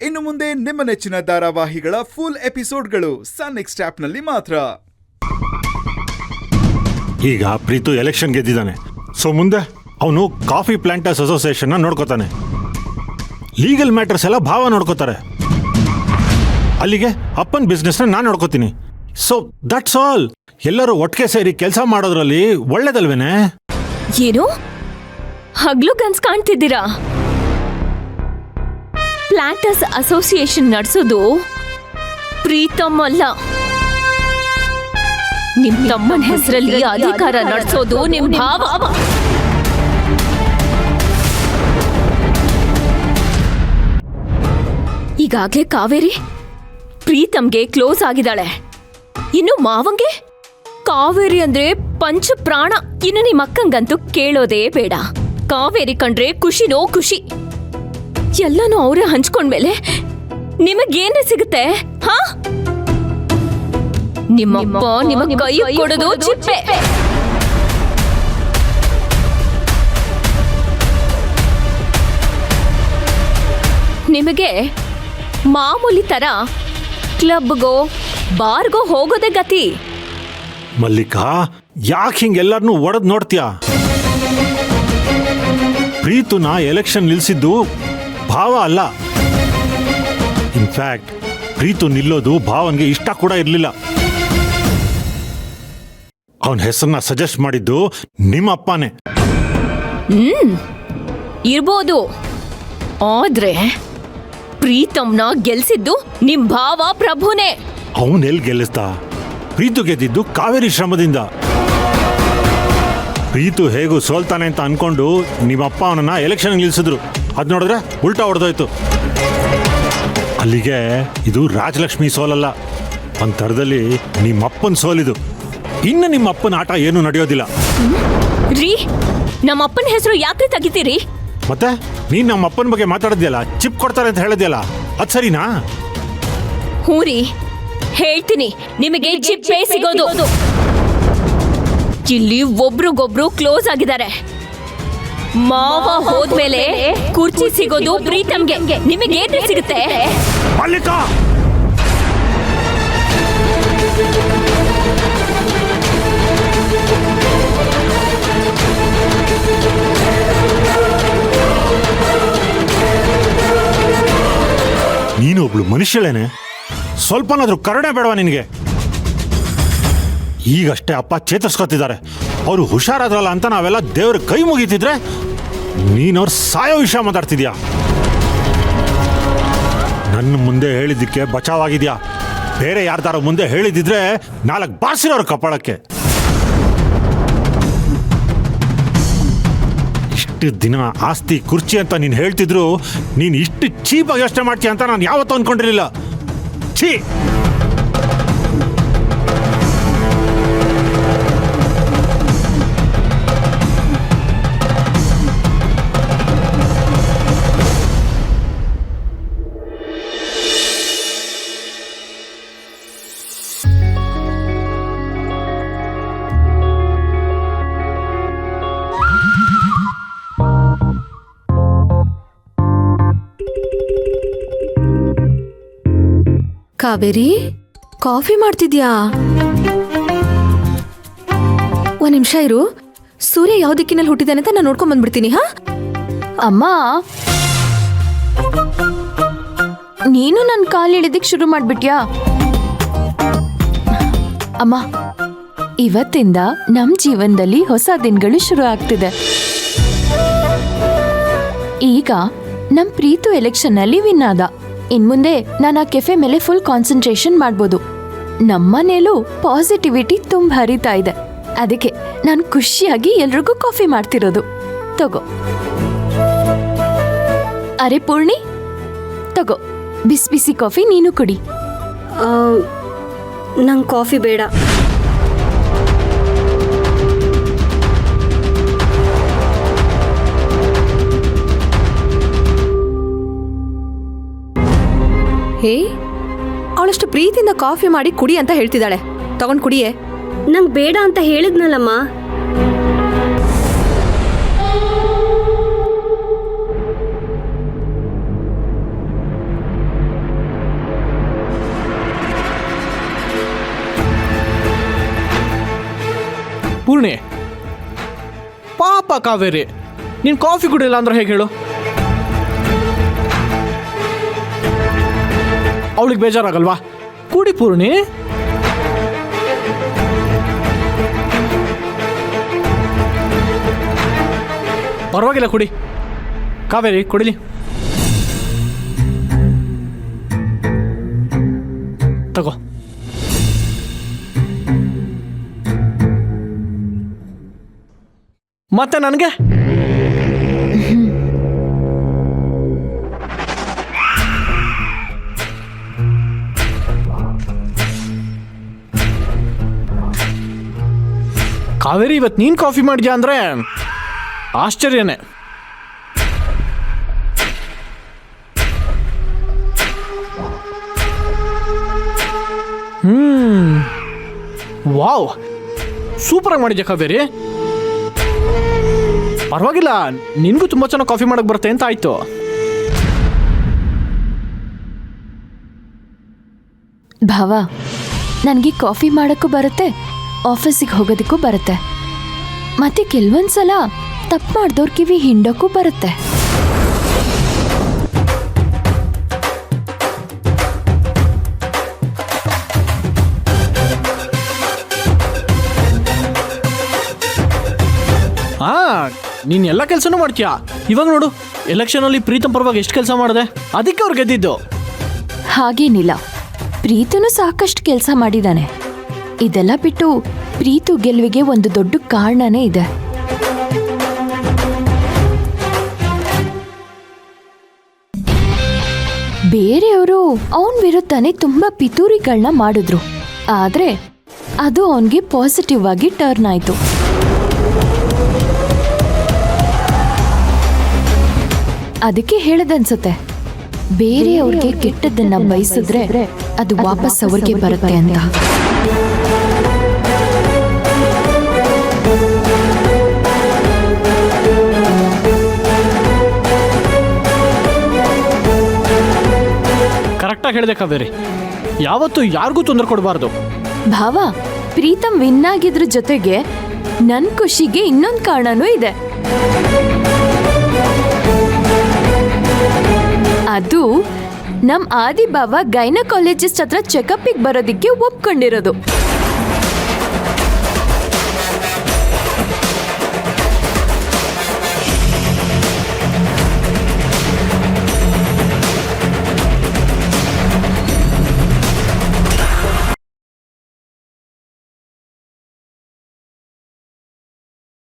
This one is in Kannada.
ಇನ್ನು ಮುಂದೆ ನಿಮ್ಮ ನೆಚ್ಚಿನ ಧಾರಾವಾಹಿಗಳ ಫುಲ್ ಎಪಿಸೋಡ್ಗಳು ಸನ್ ನೆಕ್ಸ್ಟ್ ಆಪ್ನಲ್ಲಿ ಮಾತ್ರ. ಈಗ ಪ್ರೀತು ಎಲೆಕ್ಷನ್ ಗೆದ್ದಿದ್ದಾನೆ. ಸೊ ಮುಂದೆ ಅವನು ಕಾಫಿ ಪ್ಲಾಂಟರ್ಸ್ ಅಸೋಸಿಯೇಷನ್ನ ನೋಡ್ಕೋತಾನೆ. ಲೀಗಲ್ ಮ್ಯಾಟರ್ಸ್ ಎಲ್ಲ ಭಾವ ನೋಡ್ಕೋತಾರೆ. ಅಲ್ಲಿಗೆ ಅಪ್ಪನ ಬಿಸ್ನೆಸ್ನ ನಾನು ನೋಡ್ಕೋತೀನಿ. So that's all. ಎಲ್ಲರೂ ಒಟ್ಟಿಗೆ ಸೇರಿ ಕೆಲಸ ಮಾಡೋದ್ರಲ್ಲಿ ಒಳ್ಳೇದಲ್ವೇನೆ? ಏನು ಹಗ್ಲು ಕನ್ಸ್ ಕಾಣ್ತಿದ್ದೀರಾ? ಪ್ಲಾಂಟರ್ಸ್ ಅಸೋಸಿಯೇಷನ್ ನಡೆಸೋದು ಪ್ರೀತಮ್ ಅಲ್ಲ, ನಿಮ್ ತಮ್ಮನ ಹೆಸರಲ್ಲಿ ಅಧಿಕಾರ ನಡೆಸೋದು ನಿಮ್ ಭಾವ. ಈಗಾಗ್ಲೇ ಕಾವೇರಿ ಪ್ರೀತಮ್ಗೆ ಕ್ಲೋಸ್ ಆಗಿದ್ದಾಳೆ. ಇನ್ನು ಮಾವಂಗೆ ಕಾವೇರಿ ಅಂದ್ರೆ ಪಂಚ ಪ್ರಾಣ. ಇನ್ನು ನಿಮ್ಮ ಅಕ್ಕಂಗಂತೂ ಕೇಳೋದೇ ಬೇಡ. ಕಾವೇರಿ ಕಂಡ್ರೆ ಖುಷಿನೋ ಖುಷಿ. ಎಲ್ಲನೂ ಅವರೇ ಹಂಚ್ಕೊಂಡ್ಮೇಲೆ ನಿಮಗೇನೇ ಸಿಗುತ್ತೆ? ಹಾ, ನಿಮ್ಮಪ್ಪ ನಿಮ್ಮ ಕೈ ಕೊಡೋದು ಚಿಪ್ಪೆ. ನಿಮಗೆ ಮಾಮೂಲಿ ತರ ಕ್ಲಬ್ಗೋ ಬಾರ್ಗೋ ಹೋಗೋದೇ ಗತಿ. ಮಲ್ಲಿಕಾ, ಯಾಕೆ ಹಿಂಗೆಲ್ಲರನ್ನೂ ಒಡೆದು ನೋಡ್ತೀಯಾ? ಪ್ರೀತುನ ಎಲೆಕ್ಷನ್ ನಿಲ್ಸಿದ್ದು ಭಾವ ಅಲ್ಲ. ಇನ್ಫ್ಯಾಕ್ಟ್ ಪ್ರೀತು ನಿಲ್ಲೋದು ಭಾವನ್ಗೆ ಇಷ್ಟ ಕೂಡ ಇರಲಿಲ್ಲ. ಅವನ ಹೆಸರನ್ನ ಸಜೆಸ್ಟ್ ಮಾಡಿದ್ದು ನಿಮ್ಮ ಅಪ್ಪನೇ. ಇರ್ಬೋದು, ಆದ್ರೆ ಪ್ರೀತಮ್ನ ಗೆಲ್ಸಿದ್ದು ನಿಮ್ ಭಾವ ಪ್ರಭುನೇ. ಅವನೆಲ್ಲಿ ಗೆಲ್ಲಿಸ್ದ? ಪ್ರೀತು ಗೆದ್ದಿದ್ದು ಕಾವೇರಿ ಶ್ರಮದಿಂದ. ಪ್ರೀತು ಹೇಗೂ ಸೋಲ್ತಾನೆ ಅಂತ ಅನ್ಕೊಂಡು ನಿಮ್ಮಪ್ಪ ಅವನನ್ನ ಎಲೆಕ್ಷನ್ ನಿಲ್ಸಿದ್ರು. ಅದ್ ನೋಡಿದ್ರೆ ಉಲ್ಟಾ ಹೊಡೆದೋಯ್ತು. ಅಲ್ಲಿಗೆ ಇದು ರಾಜಲಕ್ಷ್ಮಿ ಸೋಲಲ್ಲ, ಒಂದ್ ಥರದಲ್ಲಿ ನಿಮ್ಮಪ್ಪನ ಸೋಲಿದು. ಇನ್ನು ನಿಮ್ಮಪ್ಪನ ಆಟ ಏನು ನಡೆಯೋದಿಲ್ಲ. ರೀ, ನಮ್ಮಪ್ಪನ ಹೆಸರು ಯಾಕ್ರಿ ತೆಗಿತೀರಿ? ಮತ್ತೆ ನೀನ್ ನಮ್ಮಪ್ಪನ ಬಗ್ಗೆ ಮಾತಾಡಿದ್ಯಲ್ಲ, ಚಿಪ್ ಕೊಡ್ತಾರೆ ಅಂತ ಹೇಳಿದ್ಯಲ್ಲ, ಅದ್ ಸರಿನಾ? ಹೂ ರೀ, ಹೇಳ್ತೀನಿ, ನಿಮಗೆ ಚಿಪ್ಪೇ ಸಿಗೋದು. ಇಲ್ಲಿ ಒಬ್ರಿಗೊಬ್ರು ಕ್ಲೋಸ್ ಆಗಿದ್ದಾರೆ. ಮಾವ ಹೋದ್ಮೇಲೆ ಕುರ್ಚಿ ಸಿಗೋದು ಪ್ರೀತಮ್ಗೆ. ನಿಮಗೇನೇ ಸಿಗುತ್ತೆ? ಮಲ್ಲಿಕಾ, ನೀನು ಒಬ್ಳು ಮನುಷ್ಯಳೇನೆ? ಸ್ವಲ್ಪನಾದ್ರೂ ಕರುಣೆ ಬೇಡವಾ ನಿನಗೆ? ಈಗಷ್ಟೇ ಅಪ್ಪ ಚೇತರಿಸ್ಕೊತಿದ್ದಾರೆ. ಅವರು ಹುಷಾರಾದ್ರಲ್ಲ ಅಂತ ನಾವೆಲ್ಲ ದೇವ್ರ ಕೈ ಮುಗಿತಿದ್ರೆ ನೀನವ್ರು ಸಾಯೋ ವಿಷಯ ಮಾತಾಡ್ತಿದ್ಯಾ? ನನ್ನ ಮುಂದೆ ಹೇಳಿದ್ದಕ್ಕೆ ಬಚಾವಾಗಿದ್ಯಾ. ಬೇರೆ ಯಾರ್ದಾರ ಮುಂದೆ ಹೇಳಿದಿದ್ರೆ 4 ಬಾರ್ಸಿರೋರು ಕಪಾಳಕ್ಕೆ. ಇಷ್ಟು ದಿನ ಆಸ್ತಿ ಕುರ್ಚಿ ಅಂತ ನೀನು ಹೇಳ್ತಿದ್ರು, ನೀನು ಇಷ್ಟು ಚೀಪಾಗಿ ಯೋಚನೆ ಮಾಡ್ತೀಯ ಅಂತ ನಾನು ಯಾವತ್ತೂ ಅನ್ಕೊಂಡಿರಲಿಲ್ಲ. ಛೀ! ಕಾವೇರಿ, ಕಾಫಿ ಮಾಡ್ತಿದ್ಯಾ? ಒಂದ್ ನಿಮಿಷ ಇರು. ಸೂರ್ಯ ಯಾವ ದಿಕ್ಕಿನಲ್ಲಿ ಹುಟ್ಟಿದಾನೆ ಅಂತ ನಾನು ನೋಡ್ಕೊಂಡ್ ಬಂದ್ಬಿಡ್ತೀನಿ. ಹಾ ಅಮ್ಮ, ನೀನು ನನ್ನ ಕಾಲಿಳಿದಕ್ಕೆ ಶುರು ಮಾಡ್ಬಿಟ್ಯಾ? ಅಮ್ಮ, ಇವತ್ತಿಂದ ನಮ್ ಜೀವನದಲ್ಲಿ ಹೊಸ ದಿನಗಳು ಶುರು ಆಗ್ತಿದೆ. ಈಗ ನಮ್ ಪ್ರೀತು ಎಲೆಕ್ಷನ್ ಅಲ್ಲಿ ವಿನ್ ಆದ. ಇನ್ಮುಂದೆ ನಾನು ಆ ಕೆಫೆ ಮೇಲೆ ಫುಲ್ ಕಾನ್ಸಂಟ್ರೇಷನ್ ಮಾಡ್ಬೋದು. ನಮ್ಮನೇಲೂ ಪಾಸಿಟಿವಿಟಿ ತುಂಬ ಹರಿತಾ ಇದೆ. ಅದಕ್ಕೆ ನಾನು ಖುಷಿಯಾಗಿ ಎಲ್ರಿಗೂ ಕಾಫಿ ಮಾಡ್ತಿರೋದು. ತಗೋ. ಅರೆ ಪೂರ್ಣಿ, ತಗೋ ಬಿಸಿ ಬಿಸಿ ಕಾಫಿ, ನೀನು ಕುಡಿ. ನಂಗೆ ಕಾಫಿ ಬೇಡ. ಹೇ, ಅವಳಷ್ಟು ಪ್ರೀತಿಯಿಂದ ಕಾಫಿ ಮಾಡಿ ಕುಡಿ ಅಂತ ಹೇಳ್ತಿದ್ದಾಳೆ. ತಗೊಂಡ್ ಕುಡಿಯೇ. ನಂಗೆ ಬೇಡ ಅಂತ ಹೇಳಿದ್ನಲ್ಲಮ್ಮ. ಪಾಪ ಕಾವೇರಿ, ನೀನು ಕಾಫಿ ಕುಡಿಲ್ಲ ಅಂದ್ರೆ ಹೇಗೆ ಹೇಳು? ಅವಳಿಗೆ ಬೇಜಾರಾಗಲ್ವಾ? ಕುಡಿ ಪೂರ್ಣಿ. ಪರವಾಗಿಲ್ಲ, ಕುಡಿ. ಕಾವೇರಿ ಕುಡಿಲಿ. ತಗೋ. ಮತ್ತೆ ನನಗೆ ಕಾವೇರಿ, ಇವತ್ತು ನೀನು ಕಾಫಿ ಮಾಡಿದ್ಯಾ ಅಂದ್ರೆ ಆಶ್ಚರ್ಯನೇ. ವಾವ್, ಸೂಪರಾಗಿ ಮಾಡಿದ್ಯಾ ಕಾವೇರಿ. ಪರವಾಗಿಲ್ಲ, ನಿನಗೂ ತುಂಬ ಚೆನ್ನಾಗಿ ಕಾಫಿ ಮಾಡಕ್ಕೆ ಬರುತ್ತೆ ಅಂತ ಆಯ್ತು. ಭಾವ, ನನಗೆ ಕಾಫಿ ಮಾಡೋಕ್ಕೂ ಬರುತ್ತೆ, ಆಫೀಸಿಗೆ ಹೋಗೋದಕ್ಕೂ ಬರುತ್ತೆ, ಮತ್ತೆ ಕೆಲವೊಂದ್ಸಲ ತಪ್ಪು ಮಾಡ್ದವ್ರ ಕಿವಿ ಹಿಂಡೋಕ್ಕೂ ಬರುತ್ತೆ. ನೀನು ಎಲ್ಲ ಕೆಲಸನೂ ಮಾಡ್ತೀಯಾ. ಇವಾಗ ನೋಡು, ಎಲೆಕ್ಷನಲ್ಲಿ ಪ್ರೀತಮ್ ಪರವಾಗಿ ಎಷ್ಟು ಕೆಲಸ ಮಾಡಿದೆ, ಅದಕ್ಕೆ ಅವ್ರು ಗೆದ್ದಿದ್ದು. ಹಾಗೇನಿಲ್ಲ, ಪ್ರೀತನು ಸಾಕಷ್ಟು ಕೆಲಸ ಮಾಡಿದ್ದಾನೆ. ಇದೆಲ್ಲ ಬಿಟ್ಟು ಪ್ರೀತು ಗೆಲುವಿಗೆ ಒಂದು ದೊಡ್ಡ ಕಾರಣನೇ ಇದೆ. ಬೇರೆಯವರು ಅವನ ವಿರುದ್ಧನೇ ತುಂಬಾ ಪಿತೂರಿಗಳನ್ನ ಮಾಡಿದ್ರು, ಆದ್ರೆ ಅದು ಅವನಿಗೆ ಪಾಸಿಟಿವ್ ಆಗಿ ಟರ್ನ್ ಆಯ್ತು. ಅದಕ್ಕೆ ಹೇಳದನ್ಸುತ್ತೆ, ಬೇರೆಯವ್ರಿಗೆ ಕೆಟ್ಟದ್ದನ್ನ ಬಯಸಿದ್ರೆ ಅದು ವಾಪಸ್ ಅವ್ರಿಗೆ ಬರುತ್ತೆ ಅಂತ. ಕರೆಕ್ಟಾಗಿ ಹೇಳಿದೆ ಕಾವೇರಿ, ಯಾವತ್ತೂ ಯಾರಿಗೂ ತೊಂದರೆ ಕೊಡಬಾರ್ದು. ಭಾವ, ಪ್ರೀತಮ್ ವಿನ್ ಆಗಿದ್ರ ಜೊತೆಗೆ ನನ್ ಖುಷಿಗೆ ಇನ್ನೊಂದು ಕಾರಣನೂ ಇದೆ. ಅದು ನಮ್ ಆದಿಭಾವ ಗೈನಕಾಲಜಿಸ್ಟ್ ಹತ್ರ ಚೆಕಪ್ಪಿಗೆ ಬರೋದಿಕ್ಕೆ ಒಪ್ಕೊಂಡಿರೋದು.